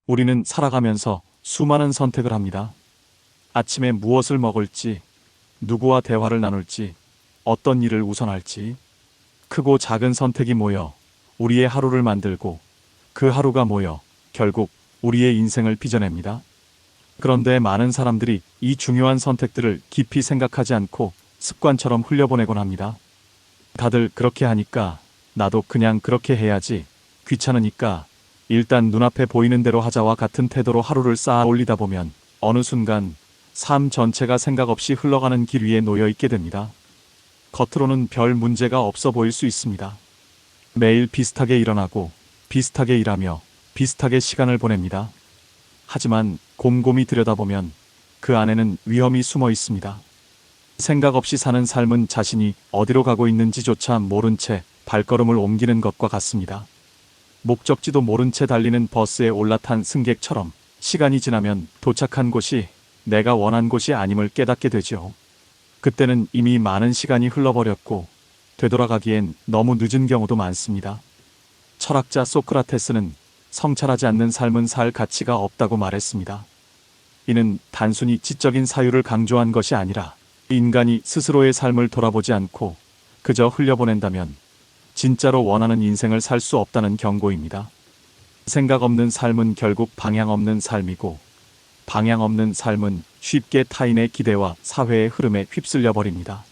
우리는 살아가면서 수많은 선택을 합니다. 아침에 무엇을 먹을지, 누구와 대화를 나눌지, 어떤 일을 우선할지, 크고 작은 선택이 모여 우리의 하루를 만들고 그 하루가 모여 결국 우리의 인생을 빚어냅니다. 그런데 많은 사람들이 이 중요한 선택들을 깊이 생각하지 않고 습관처럼 흘려보내곤 합니다. 다들 그렇게 하니까 나도 그냥 그렇게 해야지, 귀찮으니까 일단 눈앞에 보이는 대로 하자와 같은 태도로 하루를 쌓아 올리다 보면 어느 순간 삶 전체가 생각 없이 흘러가는 길 위에 놓여 있게 됩니다. 겉으로는 별 문제가 없어 보일 수 있습니다. 매일 비슷하게 일어나고 비슷하게 일하며 비슷하게 시간을 보냅니다. 하지만 곰곰이 들여다보면 그 안에는 위험이 숨어 있습니다. 생각 없이 사는 삶은 자신이 어디로 가고 있는지조차 모른 채 발걸음을 옮기는 것과 같습니다. 목적지도 모른 채 달리는 버스에 올라탄 승객처럼 시간이 지나면 도착한 곳이 내가 원한 곳이 아님을 깨닫게 되죠. 그때는 이미 많은 시간이 흘러버렸고 되돌아가기엔 너무 늦은 경우도 많습니다. 철학자 소크라테스는 성찰하지 않는 삶은 살 가치가 없다고 말했습니다. 이는 단순히 지적인 사유를 강조한 것이 아니라 인간이 스스로의 삶을 돌아보지 않고 그저 흘려보낸다면 진짜로 원하는 인생을 살 수 없다는 경고입니다. 생각 없는 삶은 결국 방향 없는 삶이고, 방향 없는 삶은 쉽게 타인의 기대와 사회의 흐름에 휩쓸려 버립니다.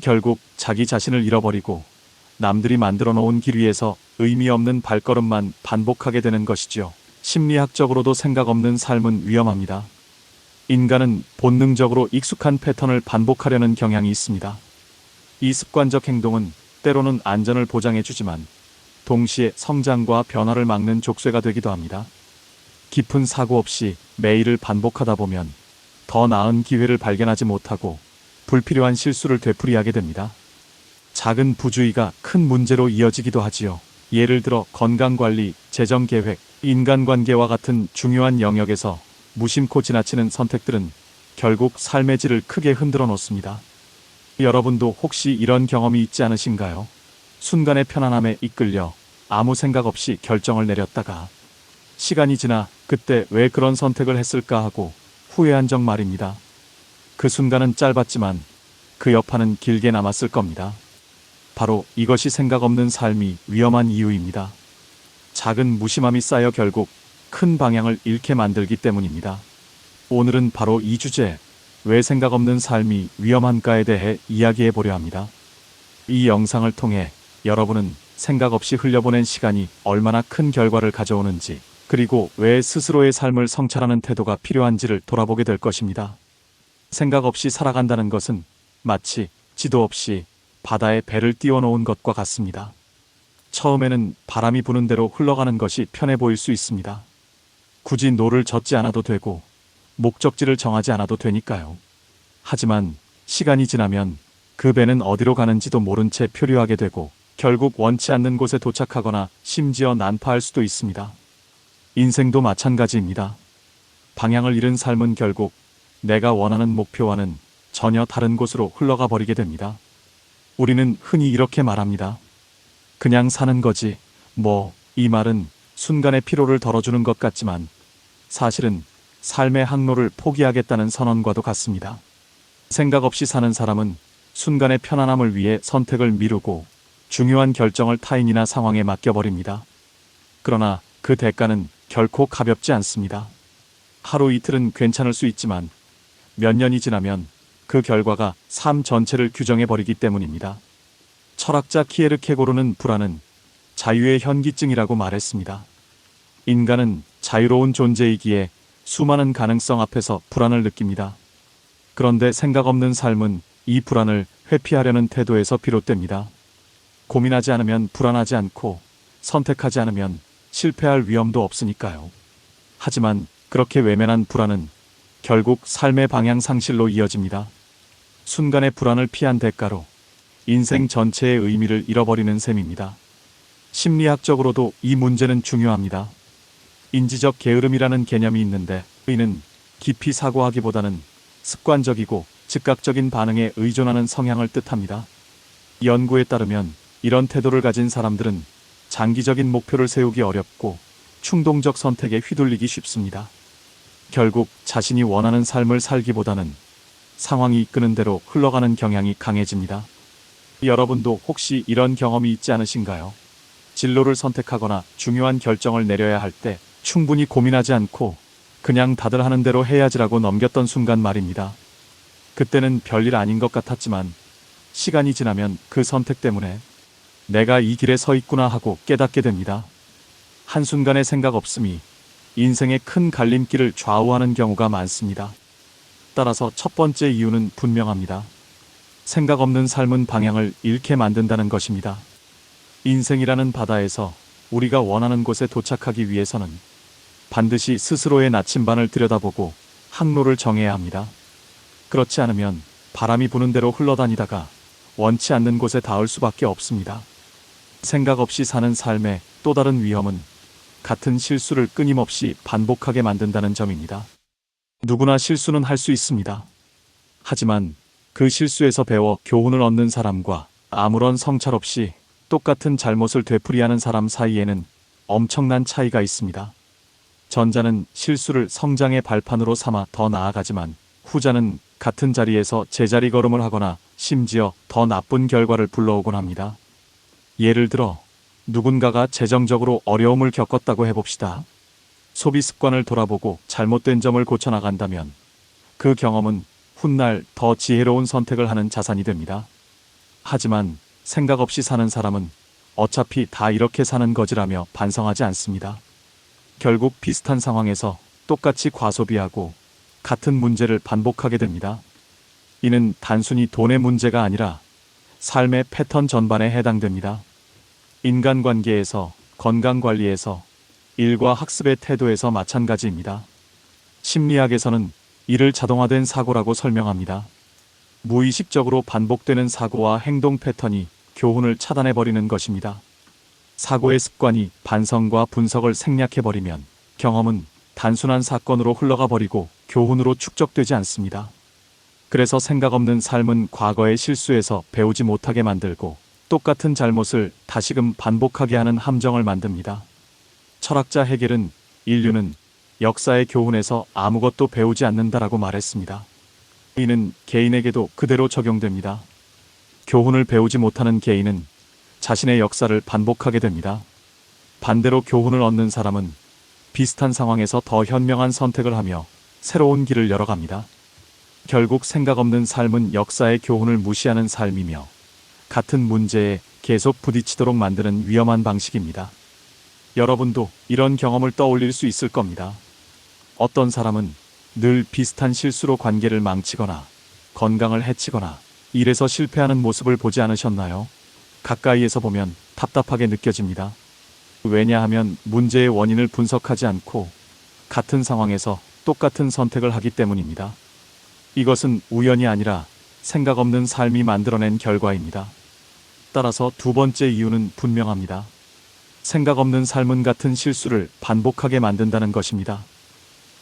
결국 자기 자신을 잃어버리고 남들이 만들어 놓은 길 위에서 의미 없는 발걸음만 반복하게 되는 것이죠. 심리학적으로도 생각 없는 삶은 위험합니다. 인간은 본능적으로 익숙한 패턴을 반복하려는 경향이 있습니다. 이 습관적 행동은 때로는 안전을 보장해주지만 동시에 성장과 변화를 막는 족쇄가 되기도 합니다. 깊은 사고 없이 매일을 반복하다 보면 더 나은 기회를 발견하지 못하고 불필요한 실수를 되풀이하게 됩니다. 작은 부주의가 큰 문제로 이어지기도 하지요. 예를 들어 건강관리, 재정계획, 인간관계와 같은 중요한 영역에서 무심코 지나치는 선택들은 결국 삶의 질을 크게 흔들어 놓습니다. 여러분도 혹시 이런 경험이 있지 않으신가요? 순간의 편안함에 이끌려 아무 생각 없이 결정을 내렸다가 시간이 지나 그때 왜 그런 선택을 했을까 하고 후회한 적 말입니다. 그 순간은 짧았지만 그 여파는 길게 남았을 겁니다. 바로 이것이 생각 없는 삶이 위험한 이유입니다. 작은 무심함이 쌓여 결국 큰 방향을 잃게 만들기 때문입니다. 오늘은 바로 이 주제, 왜 생각 없는 삶이 위험한가에 대해 이야기해 보려 합니다. 이 영상을 통해 여러분은 생각 없이 흘려보낸 시간이 얼마나 큰 결과를 가져오는지, 그리고 왜 스스로의 삶을 성찰하는 태도가 필요한지를 돌아보게 될 것입니다. 생각 없이 살아간다는 것은 마치 지도 없이 바다에 배를 띄워놓은 것과 같습니다. 처음에는 바람이 부는 대로 흘러가는 것이 편해 보일 수 있습니다. 굳이 노를 젓지 않아도 되고 목적지를 정하지 않아도 되니까요. 하지만 시간이 지나면 그 배는 어디로 가는지도 모른 채 표류하게 되고 결국 원치 않는 곳에 도착하거나 심지어 난파할 수도 있습니다. 인생도 마찬가지입니다. 방향을 잃은 삶은 결국 내가 원하는 목표와는 전혀 다른 곳으로 흘러가 버리게 됩니다. 우리는 흔히 이렇게 말합니다. 그냥 사는 거지, 이 말은 순간의 피로를 덜어주는 것 같지만 사실은 삶의 항로를 포기하겠다는 선언과도 같습니다. 생각 없이 사는 사람은 순간의 편안함을 위해 선택을 미루고 중요한 결정을 타인이나 상황에 맡겨버립니다. 그러나 그 대가는 결코 가볍지 않습니다. 하루 이틀은 괜찮을 수 있지만 몇 년이 지나면 그 결과가 삶 전체를 규정해버리기 때문입니다. 철학자 키에르케고르는 불안은 자유의 현기증이라고 말했습니다. 인간은 자유로운 존재이기에 수많은 가능성 앞에서 불안을 느낍니다. 그런데 생각 없는 삶은 이 불안을 회피하려는 태도에서 비롯됩니다. 고민하지 않으면 불안하지 않고 선택하지 않으면 실패할 위험도 없으니까요. 하지만 그렇게 외면한 불안은 결국 삶의 방향 상실로 이어집니다. 순간의 불안을 피한 대가로 인생 전체의 의미를 잃어버리는 셈입니다. 심리학적으로도 이 문제는 중요합니다. 인지적 게으름이라는 개념이 있는데 이는 깊이 사고하기보다는 습관적이고 즉각적인 반응에 의존하는 성향을 뜻합니다. 연구에 따르면 이런 태도를 가진 사람들은 장기적인 목표를 세우기 어렵고 충동적 선택에 휘둘리기 쉽습니다. 결국 자신이 원하는 삶을 살기보다는 상황이 이끄는 대로 흘러가는 경향이 강해집니다. 여러분도 혹시 이런 경험이 있지 않으신가요? 진로를 선택하거나 중요한 결정을 내려야 할 때 충분히 고민하지 않고 그냥 다들 하는 대로 해야지라고 넘겼던 순간 말입니다. 그때는 별일 아닌 것 같았지만 시간이 지나면 그 선택 때문에 내가 이 길에 서 있구나 하고 깨닫게 됩니다. 한순간의 생각 없음이 인생의 큰 갈림길을 좌우하는 경우가 많습니다. 따라서 첫 번째 이유는 분명합니다. 생각 없는 삶은 방향을 잃게 만든다는 것입니다. 인생이라는 바다에서 우리가 원하는 곳에 도착하기 위해서는 반드시 스스로의 나침반을 들여다보고 항로를 정해야 합니다. 그렇지 않으면 바람이 부는 대로 흘러다니다가 원치 않는 곳에 닿을 수밖에 없습니다. 생각 없이 사는 삶의 또 다른 위험은 같은 실수를 끊임없이 반복하게 만든다는 점입니다. 누구나 실수는 할 수 있습니다. 하지만 그 실수에서 배워 교훈을 얻는 사람과 아무런 성찰 없이 똑같은 잘못을 되풀이하는 사람 사이에는 엄청난 차이가 있습니다. 전자는 실수를 성장의 발판으로 삼아 더 나아가지만 후자는 같은 자리에서 제자리 걸음을 하거나 심지어 더 나쁜 결과를 불러오곤 합니다. 예를 들어 누군가가 재정적으로 어려움을 겪었다고 해봅시다. 소비 습관을 돌아보고 잘못된 점을 고쳐나간다면 그 경험은 훗날 더 지혜로운 선택을 하는 자산이 됩니다. 하지만 생각 없이 사는 사람은 어차피 다 이렇게 사는 거지라며 반성하지 않습니다. 결국 비슷한 상황에서 똑같이 과소비하고 같은 문제를 반복하게 됩니다. 이는 단순히 돈의 문제가 아니라 삶의 패턴 전반에 해당됩니다. 인간관계에서, 건강관리에서, 일과 학습의 태도에서 마찬가지입니다. 심리학에서는 이를 자동화된 사고라고 설명합니다. 무의식적으로 반복되는 사고와 행동 패턴이 교훈을 차단해버리는 것입니다. 사고의 습관이 반성과 분석을 생략해버리면 경험은 단순한 사건으로 흘러가 버리고 교훈으로 축적되지 않습니다. 그래서 생각 없는 삶은 과거의 실수에서 배우지 못하게 만들고 똑같은 잘못을 다시금 반복하게 하는 함정을 만듭니다. 철학자 헤겔은 인류는 역사의 교훈에서 아무것도 배우지 않는다라고 말했습니다. 이는 개인에게도 그대로 적용됩니다. 교훈을 배우지 못하는 개인은 자신의 역사를 반복하게 됩니다. 반대로 교훈을 얻는 사람은 비슷한 상황에서 더 현명한 선택을 하며 새로운 길을 열어갑니다. 결국 생각 없는 삶은 역사의 교훈을 무시하는 삶이며 같은 문제에 계속 부딪히도록 만드는 위험한 방식입니다. 여러분도 이런 경험을 떠올릴 수 있을 겁니다. 어떤 사람은 늘 비슷한 실수로 관계를 망치거나 건강을 해치거나 일에서 실패하는 모습을 보지 않으셨나요? 가까이에서 보면 답답하게 느껴집니다. 왜냐하면 문제의 원인을 분석하지 않고 같은 상황에서 똑같은 선택을 하기 때문입니다. 이것은 우연이 아니라 생각 없는 삶이 만들어낸 결과입니다. 따라서 두 번째 이유는 분명합니다. 생각 없는 삶은 같은 실수를 반복하게 만든다는 것입니다.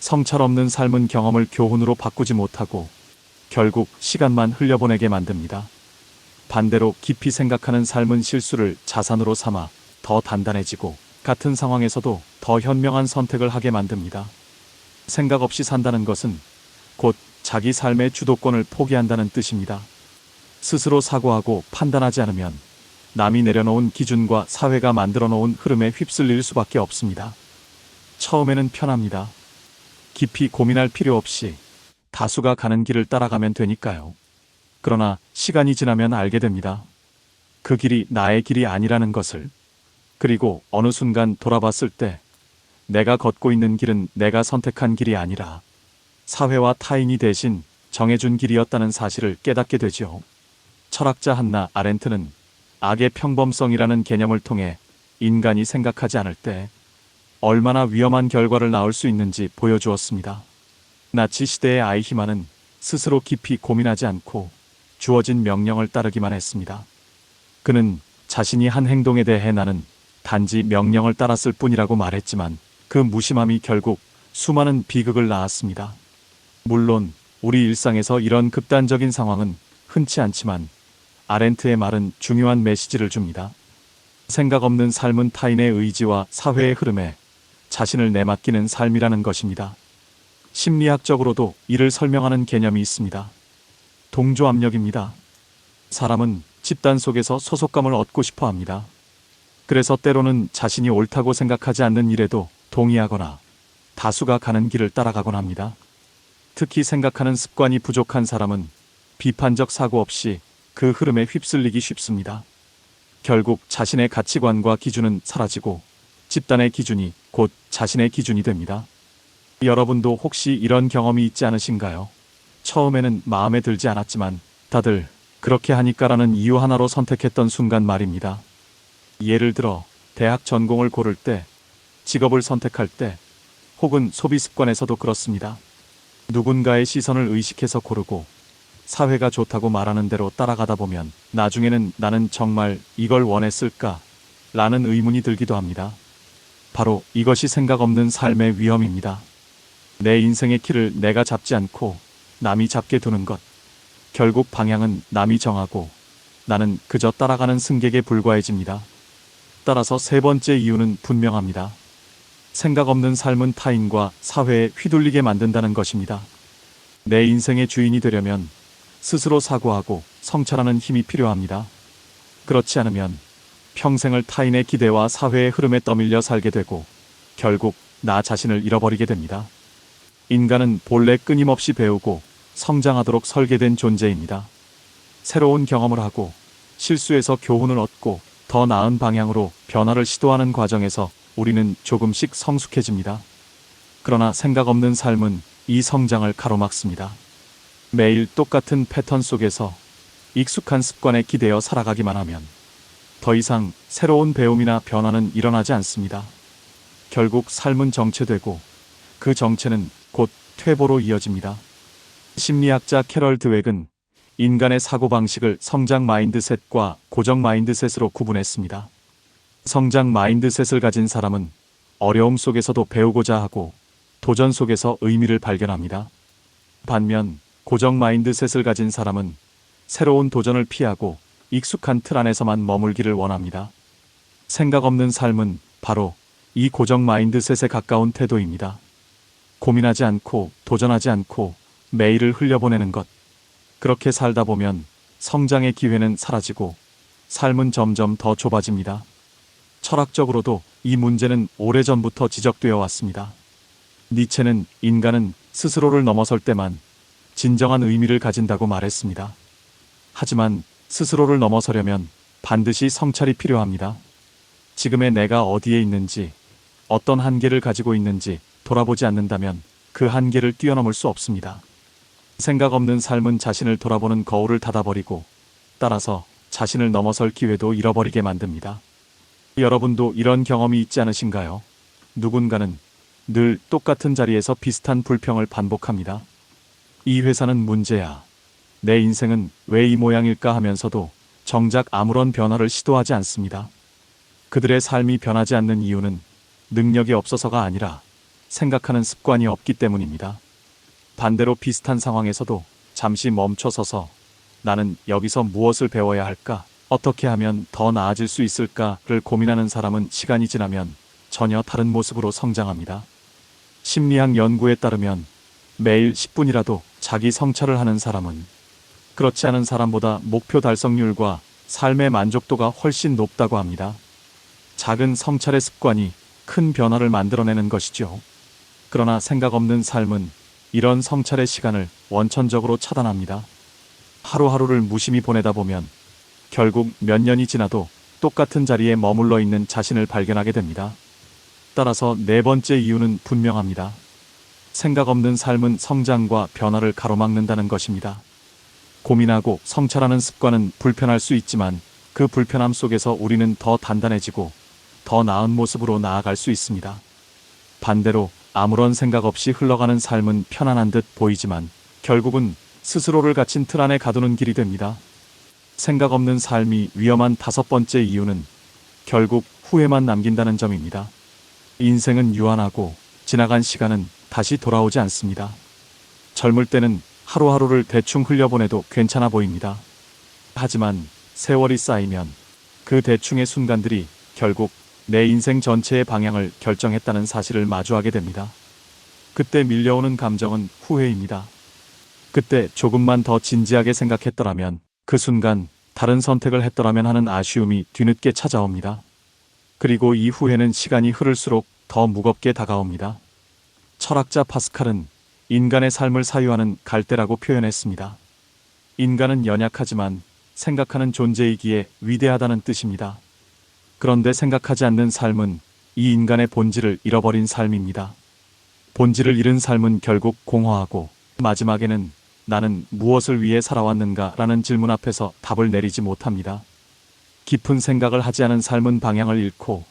성찰 없는 삶은 경험을 교훈으로 바꾸지 못하고 결국 시간만 흘려보내게 만듭니다. 반대로 깊이 생각하는 삶은 실수를 자산으로 삼아 더 단단해지고 같은 상황에서도 더 현명한 선택을 하게 만듭니다. 생각 없이 산다는 것은 곧 자기 삶의 주도권을 포기한다는 뜻입니다. 스스로 사고하고 판단하지 않으면 남이 내려놓은 기준과 사회가 만들어 놓은 흐름에 휩쓸릴 수밖에 없습니다. 처음에는 편합니다. 깊이 고민할 필요 없이 다수가 가는 길을 따라가면 되니까요. 그러나 시간이 지나면 알게 됩니다. 그 길이 나의 길이 아니라는 것을. 그리고 어느 순간 돌아봤을 때 내가 걷고 있는 길은 내가 선택한 길이 아니라 사회와 타인이 대신 정해준 길이었다는 사실을 깨닫게 되죠. 철학자 한나 아렌트는 악의 평범성이라는 개념을 통해 인간이 생각하지 않을 때 얼마나 위험한 결과를 낳을 수 있는지 보여주었습니다. 나치 시대의 아이히만은 스스로 깊이 고민하지 않고 주어진 명령을 따르기만 했습니다. 그는 자신이 한 행동에 대해 나는 단지 명령을 따랐을 뿐이라고 말했지만 그 무심함이 결국 수많은 비극을 낳았습니다. 물론 우리 일상에서 이런 극단적인 상황은 흔치 않지만 아렌트의 말은 중요한 메시지를 줍니다. 생각 없는 삶은 타인의 의지와 사회의 흐름에 자신을 내맡기는 삶이라는 것입니다. 심리학적으로도 이를 설명하는 개념이 있습니다. 동조 압력입니다. 사람은 집단 속에서 소속감을 얻고 싶어 합니다. 그래서 때로는 자신이 옳다고 생각하지 않는 일에도 동의하거나 다수가 가는 길을 따라가곤 합니다. 특히 생각하는 습관이 부족한 사람은 비판적 사고 없이 그 흐름에 휩쓸리기 쉽습니다. 결국 자신의 가치관과 기준은 사라지고 집단의 기준이 곧 자신의 기준이 됩니다. 여러분도 혹시 이런 경험이 있지 않으신가요? 처음에는 마음에 들지 않았지만 다들 그렇게 하니까라는 이유 하나로 선택했던 순간 말입니다. 예를 들어 대학 전공을 고를 때, 직업을 선택할 때, 혹은 소비 습관에서도 그렇습니다. 누군가의 시선을 의식해서 고르고 사회가 좋다고 말하는 대로 따라가다 보면 나중에는 나는 정말 이걸 원했을까? 라는 의문이 들기도 합니다. 바로 이것이 생각 없는 삶의 위험입니다. 내 인생의 키를 내가 잡지 않고 남이 잡게 두는 것. 결국 방향은 남이 정하고 나는 그저 따라가는 승객에 불과해집니다. 따라서 세 번째 이유는 분명합니다. 생각 없는 삶은 타인과 사회에 휘둘리게 만든다는 것입니다. 내 인생의 주인이 되려면 스스로 사고하고 성찰하는 힘이 필요합니다. 그렇지 않으면 평생을 타인의 기대와 사회의 흐름에 떠밀려 살게 되고 결국 나 자신을 잃어버리게 됩니다. 인간은 본래 끊임없이 배우고 성장하도록 설계된 존재입니다. 새로운 경험을 하고 실수에서 교훈을 얻고 더 나은 방향으로 변화를 시도하는 과정에서 우리는 조금씩 성숙해집니다. 그러나 생각 없는 삶은 이 성장을 가로막습니다. 매일 똑같은 패턴 속에서 익숙한 습관에 기대어 살아가기만 하면 더 이상 새로운 배움이나 변화는 일어나지 않습니다. 결국 삶은 정체되고 그 정체는 곧 퇴보로 이어집니다. 심리학자 캐럴 드웩은 인간의 사고방식을 성장 마인드셋과 고정 마인드셋으로 구분했습니다. 성장 마인드셋을 가진 사람은 어려움 속에서도 배우고자 하고 도전 속에서 의미를 발견합니다. 반면 고정 마인드셋을 가진 사람은 새로운 도전을 피하고 익숙한 틀 안에서만 머물기를 원합니다. 생각 없는 삶은 바로 이 고정 마인드셋에 가까운 태도입니다. 고민하지 않고 도전하지 않고 매일을 흘려보내는 것. 그렇게 살다 보면 성장의 기회는 사라지고 삶은 점점 더 좁아집니다. 철학적으로도 이 문제는 오래전부터 지적되어 왔습니다. 니체는 인간은 스스로를 넘어설 때만 진정한 의미를 가진다고 말했습니다. 하지만 스스로를 넘어서려면 반드시 성찰이 필요합니다. 지금의 내가 어디에 있는지, 어떤 한계를 가지고 있는지 돌아보지 않는다면 그 한계를 뛰어넘을 수 없습니다. 생각 없는 삶은 자신을 돌아보는 거울을 닫아버리고 따라서 자신을 넘어설 기회도 잃어버리게 만듭니다. 여러분도 이런 경험이 있지 않으신가요? 누군가는 늘 똑같은 자리에서 비슷한 불평을 반복합니다. 이 회사는 문제야. 내 인생은 왜 이 모양일까 하면서도 정작 아무런 변화를 시도하지 않습니다. 그들의 삶이 변하지 않는 이유는 능력이 없어서가 아니라 생각하는 습관이 없기 때문입니다. 반대로 비슷한 상황에서도 잠시 멈춰서서 나는 여기서 무엇을 배워야 할까? 어떻게 하면 더 나아질 수 있을까를 고민하는 사람은 시간이 지나면 전혀 다른 모습으로 성장합니다. 심리학 연구에 따르면 매일 10분이라도 자기 성찰을 하는 사람은 그렇지 않은 사람보다 목표 달성률과 삶의 만족도가 훨씬 높다고 합니다. 작은 성찰의 습관이 큰 변화를 만들어내는 것이죠. 그러나 생각 없는 삶은 이런 성찰의 시간을 원천적으로 차단합니다. 하루하루를 무심히 보내다 보면 결국 몇 년이 지나도 똑같은 자리에 머물러 있는 자신을 발견하게 됩니다. 따라서 네 번째 이유는 분명합니다. 생각 없는 삶은 성장과 변화를 가로막는다는 것입니다. 고민하고 성찰하는 습관은 불편할 수 있지만 그 불편함 속에서 우리는 더 단단해지고 더 나은 모습으로 나아갈 수 있습니다. 반대로 아무런 생각 없이 흘러가는 삶은 편안한 듯 보이지만 결국은 스스로를 갇힌 틀 안에 가두는 길이 됩니다. 생각 없는 삶이 위험한 다섯 번째 이유는 결국 후회만 남긴다는 점입니다. 인생은 유한하고 지나간 시간은 다시 돌아오지 않습니다. 젊을 때는 하루하루를 대충 흘려보내도 괜찮아 보입니다. 하지만 세월이 쌓이면 그 대충의 순간들이 결국 내 인생 전체의 방향을 결정했다는 사실을 마주하게 됩니다. 그때 밀려오는 감정은 후회입니다. 그때 조금만 더 진지하게 생각했더라면, 그 순간 다른 선택을 했더라면 하는 아쉬움이 뒤늦게 찾아옵니다. 그리고 이 후회는 시간이 흐를수록 더 무겁게 다가옵니다. 철학자 파스칼은 인간의 삶을 사유하는 갈대라고 표현했습니다. 인간은 연약하지만 생각하는 존재이기에 위대하다는 뜻입니다. 그런데 생각하지 않는 삶은 이 인간의 본질을 잃어버린 삶입니다. 본질을 잃은 삶은 결국 공허하고, 마지막에는 나는 무엇을 위해 살아왔는가 라는 질문 앞에서 답을 내리지 못합니다. 깊은 생각을 하지 않은 삶은 방향을 잃고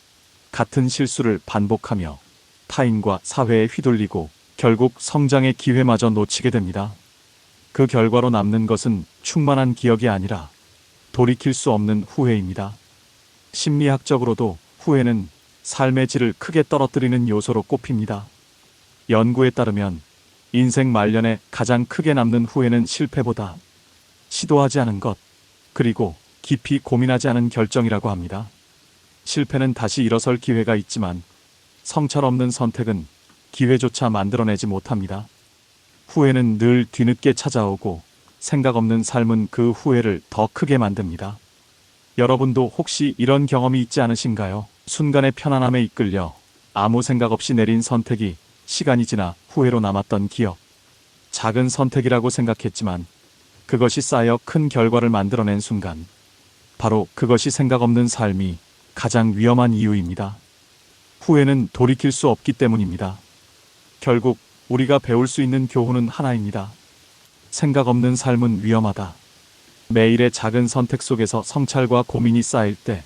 같은 실수를 반복하며 타인과 사회에 휘둘리고 결국 성장의 기회마저 놓치게 됩니다. 그 결과로 남는 것은 충만한 기억이 아니라 돌이킬 수 없는 후회입니다. 심리학적으로도 후회는 삶의 질을 크게 떨어뜨리는 요소로 꼽힙니다. 연구에 따르면 인생 말년에 가장 크게 남는 후회는 실패보다 시도하지 않은 것, 그리고 깊이 고민하지 않은 결정이라고 합니다. 실패는 다시 일어설 기회가 있지만 성찰 없는 선택은 기회조차 만들어내지 못합니다. 후회는 늘 뒤늦게 찾아오고 생각 없는 삶은 그 후회를 더 크게 만듭니다. 여러분도 혹시 이런 경험이 있지 않으신가요? 순간의 편안함에 이끌려 아무 생각 없이 내린 선택이 시간이 지나 후회로 남았던 기억. 작은 선택이라고 생각했지만 그것이 쌓여 큰 결과를 만들어낸 순간, 바로 그것이 생각 없는 삶이 가장 위험한 이유입니다. 후회는 돌이킬 수 없기 때문입니다. 결국 우리가 배울 수 있는 교훈은 하나입니다. 생각 없는 삶은 위험하다. 매일의 작은 선택 속에서 성찰과 고민이 쌓일 때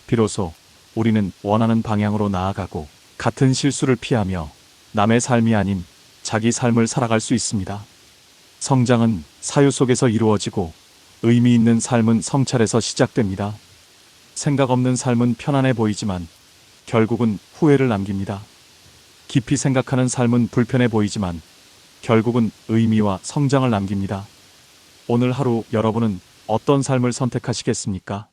비로소 우리는 원하는 방향으로 나아가고 같은 실수를 피하며 남의 삶이 아닌 자기 삶을 살아갈 수 있습니다. 성장은 사유 속에서 이루어지고 의미 있는 삶은 성찰에서 시작됩니다. 생각 없는 삶은 편안해 보이지만 결국은 후회를 남깁니다. 깊이 생각하는 삶은 불편해 보이지만 결국은 의미와 성장을 남깁니다. 오늘 하루 여러분은 어떤 삶을 선택하시겠습니까?